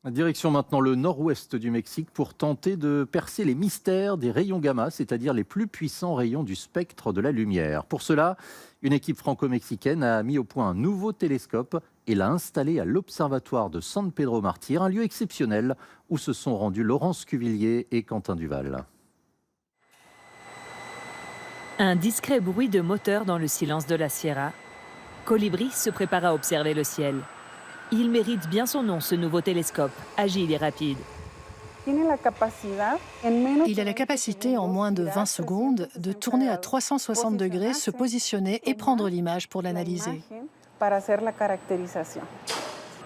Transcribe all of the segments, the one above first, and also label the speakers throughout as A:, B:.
A: Direction maintenant le nord-ouest du Mexique pour tenter de percer les mystères des rayons gamma, c'est-à-dire les plus puissants rayons du spectre de la lumière. Pour cela, une équipe franco-mexicaine a mis au point un nouveau télescope et l'a installé à l'observatoire de San Pedro Martyr, un lieu exceptionnel où se sont rendus Laurence Cuvillier et Quentin Duval.
B: Un discret bruit de moteur dans le silence de la Sierra. Colibri se prépare à observer le ciel. Il mérite bien son nom, ce nouveau télescope, agile et rapide.
C: Il a la capacité, en moins de 20 secondes, de tourner à 360 degrés, se positionner et prendre l'image pour l'analyser.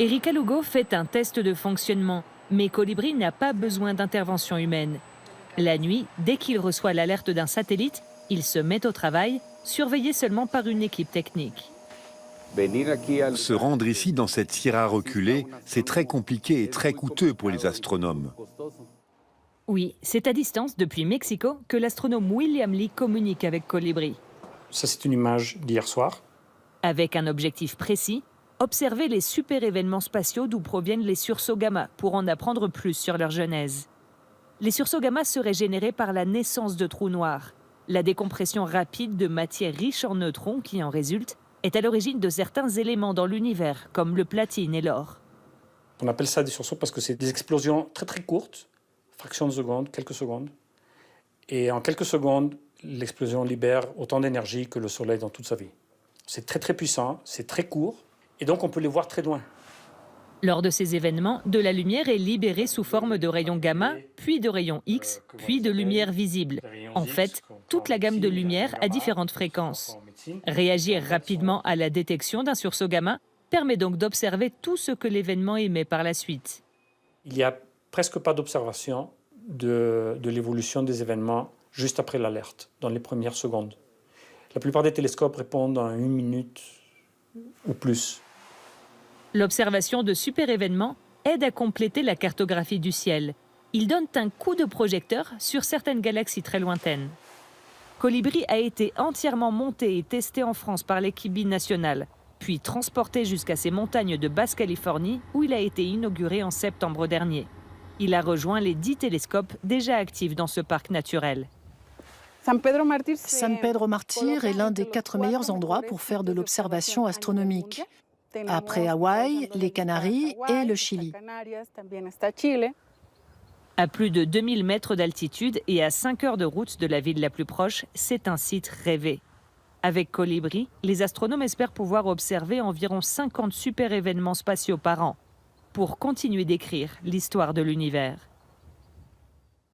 B: Erika Lugo fait un test de fonctionnement, mais Colibri n'a pas besoin d'intervention humaine. La nuit, dès qu'il reçoit l'alerte d'un satellite, il se met au travail, surveillé seulement par une équipe technique.
D: Se rendre ici dans cette Sierra reculée, c'est très compliqué et très coûteux pour les astronomes.
B: Oui, c'est à distance, depuis Mexico, que l'astronome William Lee communique avec Colibri.
E: Ça, c'est une image d'hier soir.
B: Avec un objectif précis, observer les super-événements spatiaux d'où proviennent les sursauts gamma pour en apprendre plus sur leur genèse. Les sursauts gamma seraient générés par la naissance de trous noirs. La décompression rapide de matière riche en neutrons qui en résulte est à l'origine de certains éléments dans l'univers, comme le platine et l'or.
E: On appelle ça des sursauts parce que c'est des explosions très très courtes, fractions de secondes, quelques secondes. Et en quelques secondes, l'explosion libère autant d'énergie que le Soleil dans toute sa vie. C'est très très puissant, c'est très court, et donc on peut les voir très loin.
B: Lors de ces événements, de la lumière est libérée sous forme de rayons gamma, puis de rayons X, puis de lumière visible. En fait, toute la gamme de lumière à différentes fréquences. Réagir rapidement à la détection d'un sursaut gamma permet donc d'observer tout ce que l'événement émet par la suite.
E: Il n'y a presque pas d'observation de l'évolution des événements juste après l'alerte, dans les premières secondes. La plupart des télescopes répondent en 1 minute ou plus.
B: L'observation de super-événements aide à compléter la cartographie du ciel. Ils donnent un coup de projecteur sur certaines galaxies très lointaines. Colibri a été entièrement monté et testé en France par l'équipe binationale, puis transporté jusqu'à ces montagnes de Basse-Californie où il a été inauguré en septembre dernier. Il a rejoint les 10 télescopes déjà actifs dans ce parc naturel.
C: San Pedro
F: Martyr est l'un des 4 meilleurs endroits pour faire de l'observation astronomique, après Hawaï, les Canaries et le Chili.
B: À plus de 2000 mètres d'altitude et à 5 heures de route de la ville la plus proche, c'est un site rêvé. Avec Colibri, les astronomes espèrent pouvoir observer environ 50 super-événements spatiaux par an pour continuer d'écrire l'histoire de l'univers.